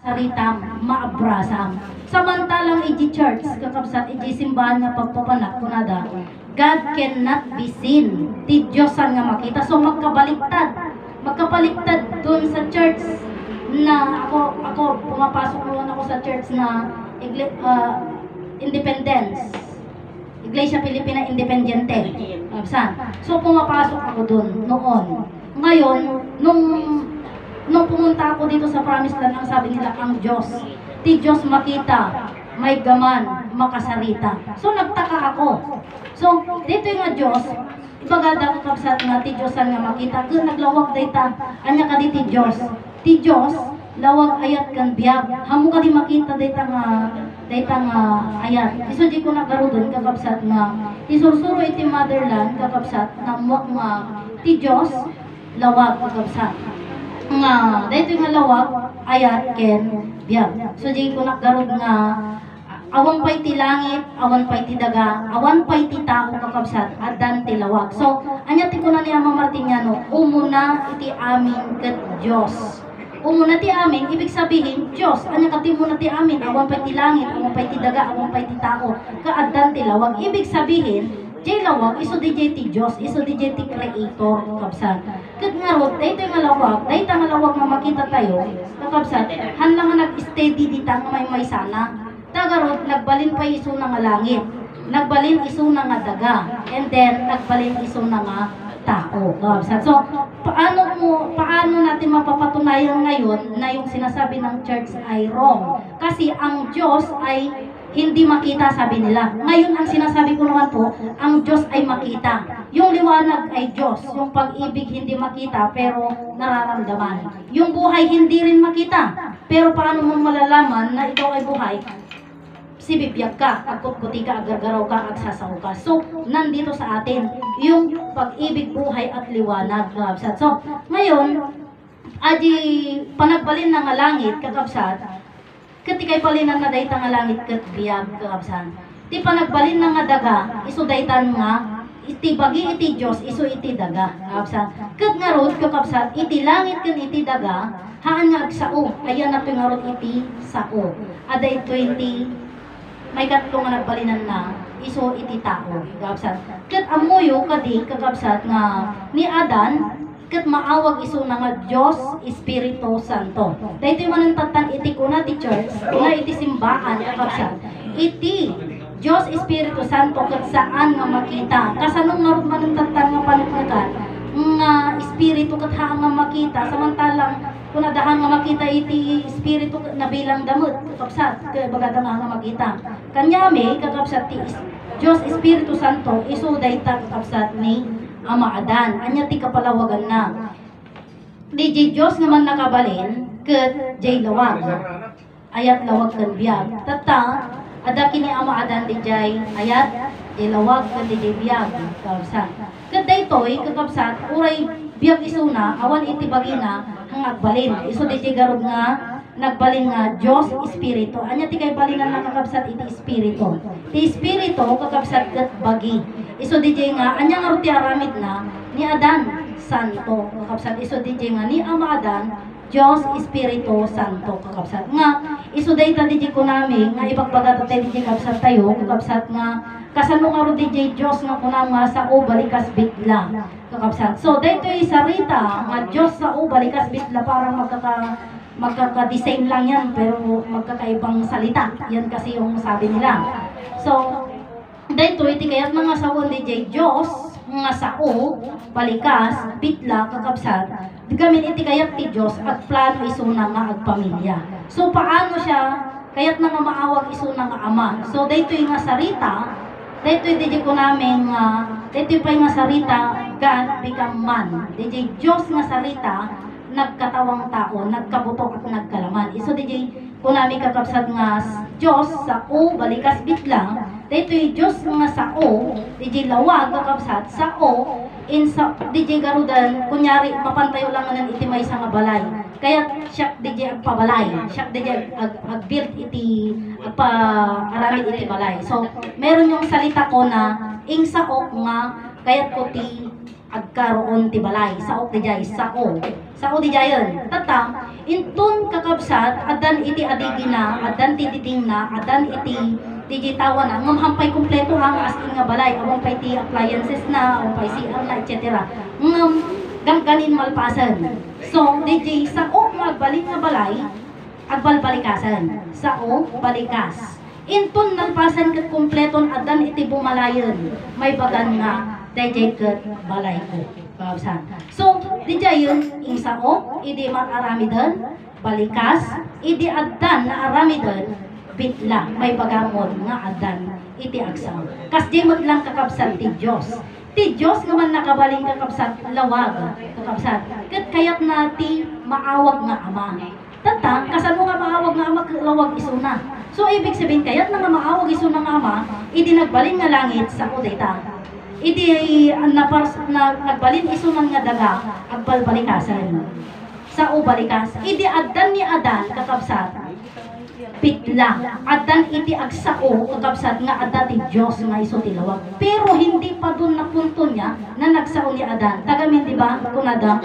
sarita maabrasam. Samantalang iji church, kakabsat iji simbahan nga pagpapanak kunada, God cannot be seen. Ti Diyosan nga makita. So magkabaliktad. Magkabaliktad dun sa church na ako pumapasok noon ako sa church na Independence. Iglesia Pilipina Independiente. So pumapasok ako dun noon. Ngayon, nung pumunta ako dito sa Promised Land, ang sabi nila, ang Diyos. Ti Diyos makita, may gaman, makasarita. So nagtaka ako. So dito yung Diyos, ibagada ko kapsat nga, ti Diyosan nga makita. Kung naglawag dayta, anya ka di ti Diyos. Ti Diyos, lawag ayat kan biyag. Hamo ka di makita dayta nga ayat. Iso di ko nagarudon kakapsat nga, isursuro iti motherland kakapsat na muwak nga ti Diyos, lawag kakapsat. Nga, dito nga lawag, ayat ken biyag. So di ko nagarud nga, awan pa'y ti langit, awan pa'y ti daga, awan pa'y ti tao kakabsat, adan ti lawag. So, anya ti ko na ni Ama Martiniano, umuna iti amin ket Diyos. Umuna ti amin, ibig sabihin, Diyos. Anya kati muna ti amin, awan pa'y ti langit, awan pa'y ti daga, awan pa'y ti tao, kaadan ti lawag. Ibig sabihin, jay lawag, iso di jay ti Diyos, iso di jay ti Creator, kakabsat. Ket nga rod, dayto nga lawag, dayto nga lawag nga makita tayo, kakabsat, hanlang nga nag-steady dita nga may sana. Tagarot, nagbalin pa iso na nga langit. Nagbalin iso na nga daga. And then, nagbalin iso na nga tao. So, paano natin mapapatunayan ngayon na yung sinasabi ng church ay wrong? Kasi ang Diyos ay hindi makita, sabi nila. Ngayon, ang sinasabi ko naman po, ang Diyos ay makita. Yung liwanag ay Diyos. Yung pag-ibig hindi makita, pero nararamdaman. Yung buhay hindi rin makita. Pero paano mo malalaman na ikaw ay buhay? Si bibiyag ka, agkutkuti ka, agargaraw ka, agsasaw ka. So, nandito sa atin, yung pag-ibig, buhay at liwanag, kakabsat. So, ngayon, adi panagbalin na nga langit, kakabsat, katikay balinan na dayta nga langit ket biyag, kakabsat. Ti panagbalin na nga daga, iso daytan nga, iti bagi iti Diyos, iso iti daga, kakabsat. Ket nga rod, kakabsat, iti langit ken iti daga, haan nga agsao, ayan na pingarot iti sao. Aday 20, may katlo nga nagbalinan na iso iti tao, kakabsat. Ket amuyo kadi kakabsat nga ni Adan, ket maawag iso na nga Dios Espiritu Santo. Daytoy manantatan iti kuna ti church, kuna iti simbahan kakabsat. Iti Dios Espiritu Santo ket saan nga makita? Kasanong nga manantatan nga panagnagan nga espiritu ket haan nga makita, samantalang kung nadahan nga makita iti espiritu na bilang damot, kakabsat, kaya bagada nga makita. Kanyami, kakabsat, ti Diyos Espiritu Santo, iso dayta kakabsat ni Ama Adan. Anya ti kapalawagan na. Di Diyos naman nakabalin, ket jay lawag. Ayat lawag kan biyag. Tata, ada kini Ama Adan di jay ayat, jay lawag kan di jay biyag. Kakabsat. Ket daytoy, kakabsat, uray biyag isuna, awan iti bagina, ang agbalin. Iso di garod nga, nagbalin nga, Diyos, Espiritu. Anya ti kay balinan na kakabsat iti Espiritu. Ti Espiritu, kakabsat kat bagi. Iso di nga, anya nga ruti aramid na, ni Adan, Santo. Kakabsat, iso di nga, ni Ama Adan, Diyos, Espiritu, Santo. Kakabsat nga, iso di ko namin, nga ibagbagat tayo di kakabsat tayo, kakabsat nga, kasano nga ro DJ Diyos nga kunama sa o balikas bitla, kakabsat. So dito yung sarita nga Diyos sa o balikas bitla, parang magkaka-design lang yan pero magkakaibang salita. Yan kasi yung sabi nila. So dito iti kayat mga sawon DJ Diyos nga sa o balikas bitla, kakabsat. Gamin iti kayat ti Diyos at plano isuna nga agpamilya. So paano siya kayat nga maawag isuna nga ama. So dito yung nga sarita, dito DJ ko namin dito pa yung sarita, God become man. DJ Diyos nga sarita, nagkatawang tao, nagkabutok at nagkalaman. Iso DJ ko namin kakabsat nga Diyos sa o balikas bitlang. Dito yung Diyos nga sa o, DJ lawag kakabsat sa o, in sa DJ garudan, kunyari mapantayo lang nga iti may nga balay. Kaya siya DJ agpabalay, siya DJ agbuild iti agpa-aramid iti balay. So meron yung salita ko na ing saok nga kayat ko ti agkaroon ti balay. Saok di jay, sao. Sao di jayon. Tata, intun kakabsat, adan adan iti adigi na, adan ti diding na, adan iti digitawa na, ngam hampay kumpleto ha, as in nga balay, awang pay ti appliances na, awang pay CR na, etc. Ngam gangganin malpasan. So, DJ, sa o magbalik nga balay, agbalbalikasan. Sa o, balikas. Inton nalpasan kat kumpleton adan iti bumalayon, may bagan nga, DJ kat balay ko. So, DJ yun, isa o, idi aramidon, balikas, idi adan na aramidon, bitla, may bagamon nga adan, iti agsaw. Kas di mo lang kakabsat ti Diyos. Ti Diyos naman nakabaling kakabsat lawag, kakabsat. Kat kayat na ti maawag nga ama. Tata, kasan mo nga maawag nga ama, lawag isuna. So, ibig sabihin, kayat na nga maawag isuna nga ama, idi nagbaling nga langit sa kudeta. Idi nagbalin isunan nga daga, agbalbalikasan. Sa ubalikas, idi adan ni adan kakabsat, pitla, adan iti agsao kakabsat nga adan ti Diyos nga iso tilawag. Pero hindi pa dun na punto niya na nagsao ni adan. Tagamin di ba kung adan,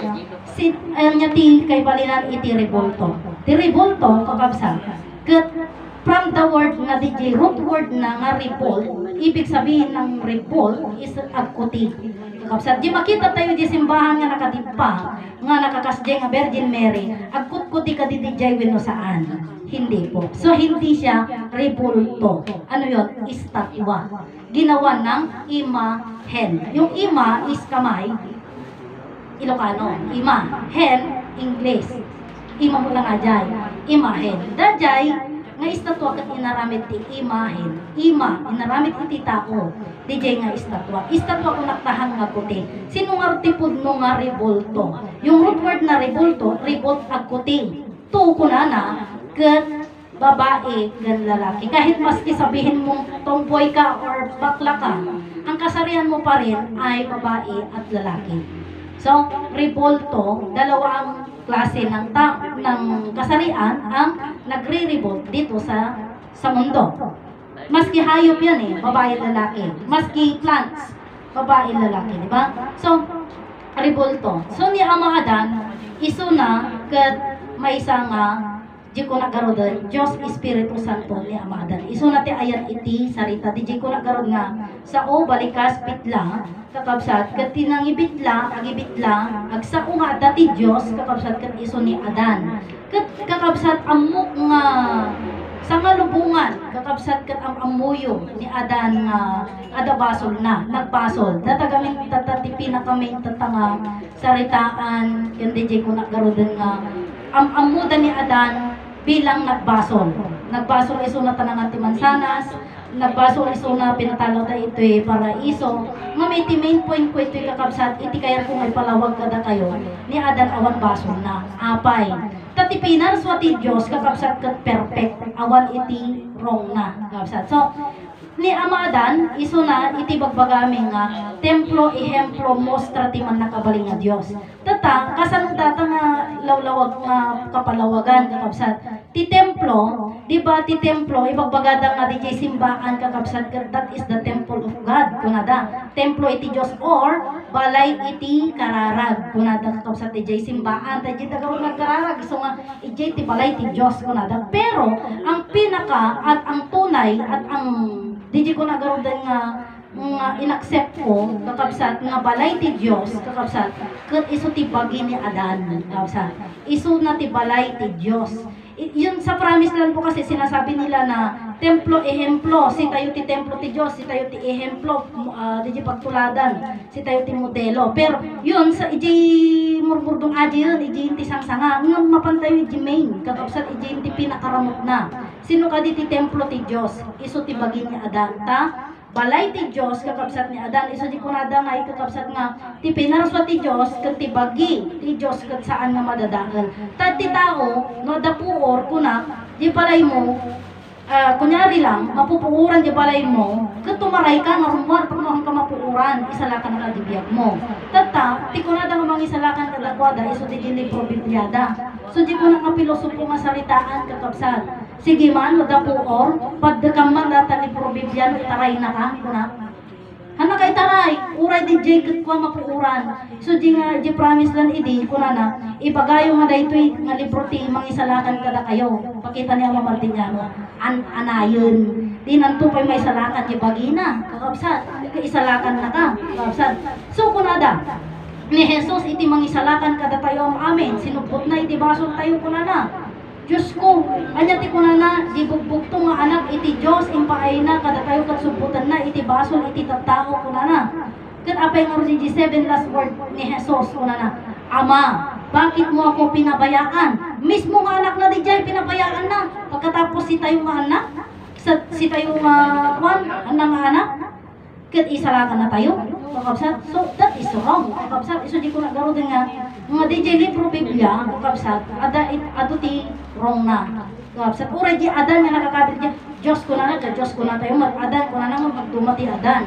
niya ti kay balinan iti revolto. Ti revolto kakabsat, from the word nga DJ, root word na nga revolt, ibig sabihin ng revolt is agkuti. Kakabsat, di makita tayo di simbahan nga nakadipa, nga nakakasdya nga Virgin Mary, agkut-kuti ka di DJ wino saan. Hindi po. So, hindi siya revolto. Ano yun? Estatwa. Ginawa ng imahen. Yung ima is kamay, Ilocano. Ima. Hen, English. Ima mo lang nga jay. Imahen. Dajay, nga estatwa kat inaramit ti imahen. Ima, inaramit iti tao. DJ nga estatwa. Estatwa kung naktahan nga puti. Sino nga tipod no nga revolto? Yung root word na revolto, revolt agkuti. To kunana, kat babae, gan lalaki. Kahit maski sabihin mong tomboy ka or bakla ka, ang kasarihan mo pa rin ay babae at lalaki. So, revolto, dalawang klase ng kasarian ang nagre-revolt dito sa mundo. Maski hayop yan babae at lalaki. Maski plants, babae at lalaki, di ba? So, revolto. So, ni Ama Adan, iso na kat may isang di ko nagaroon Diyos Espiritu Santo ni Ama Adan. Iso na ti ayat iti sarita. Di ko nagaroon nga sa o balikas pitla kakabsat kat tinangibitla agibitla agsao nga dati Diyos kakabsat kat iso ni Adan. Kat kakabsat amok nga sa ngalubungan kakabsat kat ang amuyo ni Adan nga adabasol na nagbasol. Datagamin tatatipi na kami tatanga saritaan yan di ko nagaroon nga amuda ni Adan bilang nagbasol. Nagbasol iso na tanang ati mansanas, nagbasol iso na pinatalo ta ito'y paraiso. Nga may main point ko ito'y kakabsat, iti kaya kung may palawag kada kayo, ni Adan awan basol na, apay. Tatipinar swati Diyos, kakabsat kat perfect, awan iti wrong na, kakabsat. So, ni Ama Adan, iso na iti bagbagaming nga templo, ehemplo, mostra ti man nakabaling nga Diyos. Tata, kasan data nga lawlawag nga kapalawagan kakabsat. Ti templo, di ba ti templo, ibagbagada nga di simbaan kakabsat, that is the temple of God. Kunada, templo iti Diyos or balay iti kararag. Kunada kakabsat di simbaan, tayo tagawag nga kararag, so nga iti balay iti Diyos. Kunada, pero ang pinaka at ang tunay at ang di ko nagaroon nga inaccept ko kakabsat nga balay ti Diyos kakabsat kat iso ti bagi ni Adan kakabsat iso na ti balay ti Diyos. Yun sa promise land po kasi sinasabi nila na templo ehemplo, si tayo ti templo ti Diyos, si tayo ti ehemplo di pagtuladan, si tayo ti modelo. Pero yun sa iji murmurdong aji yun, iji ti sangsanga nga mapantayo iji main kakabsat iji ti pinakaramot na. Sino ka di ti templo ti Diyos, iso ti bagi ni Adan ta balay ti Diyos kakabsat ni Adan. Iso di kunada nga kakabsat nga ti pinaraswa ti Diyos kat ti bagi ti Diyos kat saan nga madadaan. Tad ti tao no dapuor kunak di balay mo kunyari lang mapupuuran di balay mo kat tumaray ka nga rumor pag ka mapuuran isalakan na kadibiyag mo. Tata ti kunada nga mga isalakan kadakwada iso di libro Bibliada. So di ko na kapilosopo nga salitaan kakabsat. Sige man, madapuor, pagdakaman data libro Biblia, taray na ka, kunak. Hana kay taray, uray di Jacob kwa mapuuran. So di nga, di promise lang idi, kuna na, Ibagayo nga daytoy nga libro ti mangisalakan kada kayo. Pakita ni Ama Martiniano. Anayon. Di nanto pa'y may salakan ti bagina. Kakabsat. Kaisalakan na ka. Kakabsat. So kunada. Ni Jesus iti mangisalakan kada tayo ang amin. Sinupot na iti basol tayo kunana. Diyos ko, anya ti kunana, di bugbugto nga anak iti Diyos, impaay na, kada tayo katsuputan na, iti basol, iti tattao kunana. Kat apay nga rin 7 last word ni Jesus kunana, Ama, bakit mo ako pinabayaan? Mismo nga anak na di jay pinabayaan na. Pagkatapos si tayo nga anak, si tayo nga anang anak, kat isalakan na tayo. Kakabsat, so that is wrong. Kakabsat, iso di ko nagaro din nga di jay libro Biblia, kakabsat, ato ti wrong na. Kakabsat, ura di adan nga nakakabit di, Diyos ko na Diyos ko na tayo, adan ko na nga magdumati adan.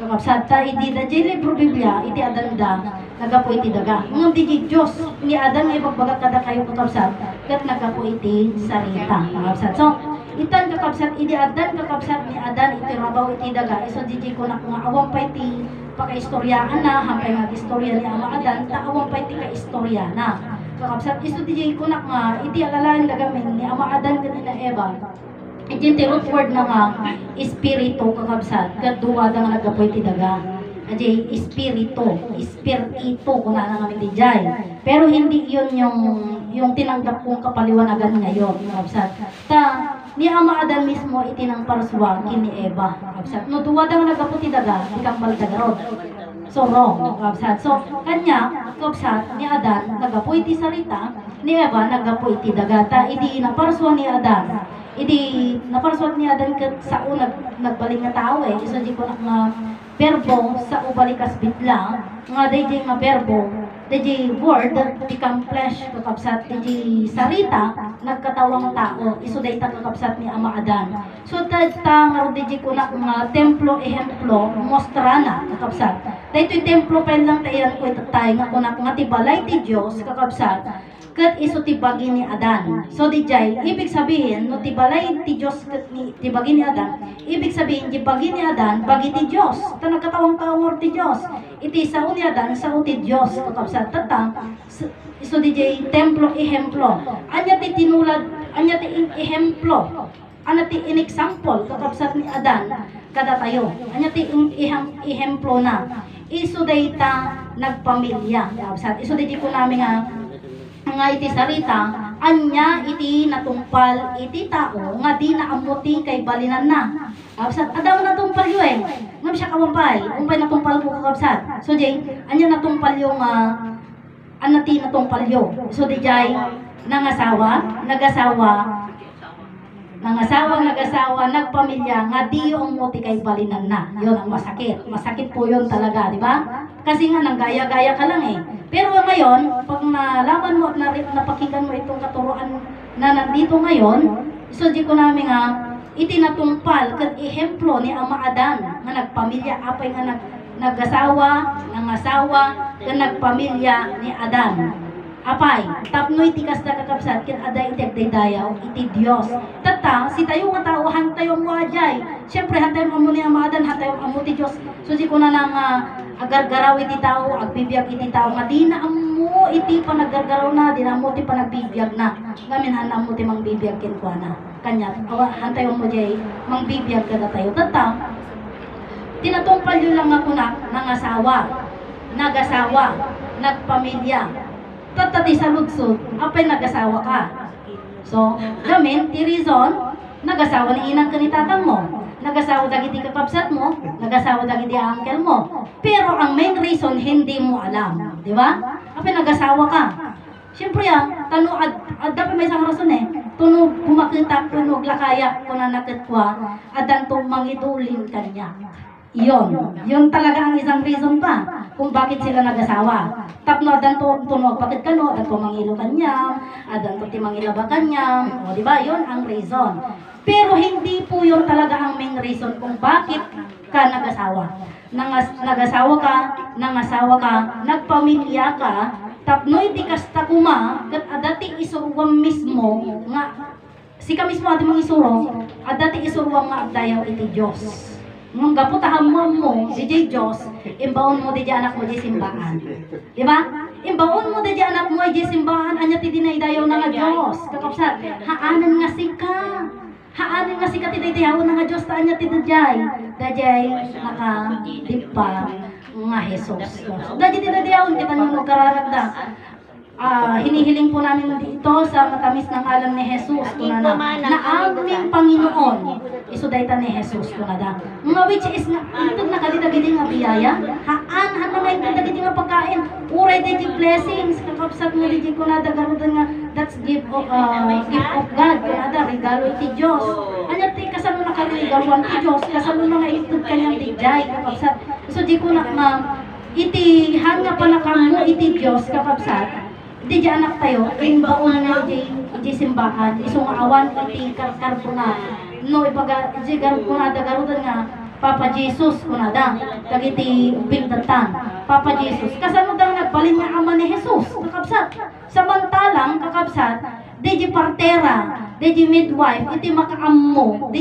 Kakabsat, ta iti da jay libro Biblia, iti adan da, nagapo iti daga. Ngam di Diyos, ni adan nga ipagbagat kada kayo kakabsat, kat nagapo iti sarita. Kakabsat, so, itan kakabsat, iti adan kakabsat ni adan, iti rabaw iti daga, iso di ko na kung awang pa iti pakaistoryaan na, hampay nga istorya ni Ama Adan, taawang pa iti kaistorya na. Kakabsat, iso di ko na nga, iti alalain lagamin ni Ama Adan kanina Eva, iti root word na nga, espiritu kakabsat, kaduwada nga nagapoy ti daga. Adi, espiritu, kung na nga di jay. Pero hindi yun yung tinanggap kong kapaliwanagan ngayon, kakabsat. Ni Ama Adan mismo itinang parswa kini Eva, kakabsat. No duwada nga nagaputi daga, ikang baldagarod. So wrong, kakabsat. So kanya, kakabsat, ni Adan nagapuy ti sarita, ni Eva nagapuy ti daga. Ta idi naparswa ni Adan. Idi naparswa ni Adan ket sao nagbaling nga tao Isa di ko nga verbo sa ubalikas bitla nga dayjay nga verbo dayjay word become flesh kakabsat dayjay sarita nagkatawang tao isu dayta kakabsat ni Ama Adan. So tadta nga dayjay ko na nga templo ehemplo mostrana kakabsat. Daytoy templo pen lang tayan ko itatay nga kunak nga tibalay ti Dios kakabsat. Kat iso tibagi ni Adan. So dijay, ibig sabihin, no tibalay ti Diyos kat tibagi ni Adan, ibig sabihin, tibagi ni Adan, bagi ti Diyos. Ito nagkatawang-tawang ti Diyos. Iti sao ni Adan, sao ti Diyos. Kakabsat, tata, iso dijay, templo, ehemplo. Anya ti tinulad, anya ti ehemplo. Anya ti in-example, kakabsat ni Adan, kada tayo. Anya ti ehemplo na. Iso dayta nagpamilya. Kakabsat, iso dijay ko namin nga iti sarita, anya iti natumpal iti tao nga di naamuti kay balinan na. Kakabsat, adaw natumpal yun ngam siya kawampay, umpay natumpal ko kakabsat. So jay, anya natumpal yung anati natumpal yun. So di jay, nagasawa, nagpamilya nga di yung muti kay balinan na. Yun ang masakit. Masakit po yun talaga, di ba? Kasi nga nanggaya-gaya ka lang Pero ngayon, pag nalaman mo at napakinggan mo itong katuruan na nandito ngayon, so di ko namin nga itinatumpal kat ehemplo ni Ama Adan nga nagpamilya apay nga nangasawa nga nagpamilya ni Adan. Apay, tapnoy tikas na kakabsat ket aday itegdaydayaw iti Dios. Tata, si tayo nga tao hantayo mo ajay. Syempre hantayo mo ni Ama Adan, hantayo mo ti Dios. So di ko na nang agargaraw iti tao, agbibiyag iti tao nga di na amo iti panaggargaraw na, di na amo ti panagbibiyag na. Ngamin hanam mo ti mangbibiyag ken kuana. Kanya, hantayo mo jay mangbibiyag kada tayo. Tata, tinatumpal yun lang ako na nagasawa, nagpamilya. Tata di sa lugsod, apay nagasawa ka. So, gamin, ti reason, nagasawa ni inang kanitatang mo. Nagasawa dagiti kakabsat mo, nagasawa dagiti uncle mo. Pero ang main reason, hindi mo alam. Di ba? Apay nagasawa ka. Siyempre tano, dapat may isang rason tunog pumakita, tunog lakaya, kunanakit adan to mangidulin kanya. Yun talaga ang isang reason pa kung bakit sila nag-asawa. Tapno adan to tunog bakit kano, adan to mangilo kanya, adan to timangilaba kanya, o di ba? Yun ang reason. Pero hindi po yun talaga ang main reason kung bakit ka nag-asawa. Nangasawa ka, nagpamilya ka, tapno iti kasta kuma, kat adati isuruwam mismo nga sika mismo ati mga isuro, adati isuruwam nga agdayaw iti Diyos. Nung gaputahan mo, DJ Diyos, imbawon mo DJ anak mo di simbahan. Di ba? Imbaon mo di anak mo ay di simbahan anya ti dinaydayaw na nga Dios. Kakapsat, haanan nga sika. Haanan nga sika ti dinaydayaw na nga Dios ta anya ti dayay. Dayay nakadipa nga Jesus. Dayay ti dinaydayaw kita nung kararagda. Hinihiling po namin dito sa matamis ng alam ni Jesus kuna na aming Panginoon isudayta ni Jesus kuna da nga which is nga intod na kalidagidi nga biyaya haan na nga intod dagiti nga pagkain uray di blessings kakapsat nga di kuna da garudan nga that's gift of God kuna da regalo iti Dios anya ti kasano na kaligawan ti Dios kasano na nga itod kanyang dijay kakapsat so di kuna nga iti hanga pa na kamo iti Dios kakapsat di anak tayo, yung baon na di simbahan, isong awan iti karpuna. No, ipaga, di karpunada garudan nga, Papa Jesus, kunada, dagiti bigdatan, Papa Jesus. Kasano daw nagbalin nga ama ni Jesus, kakabsat. Samantalang, kakabsat, di partera, di midwife, iti makaammo,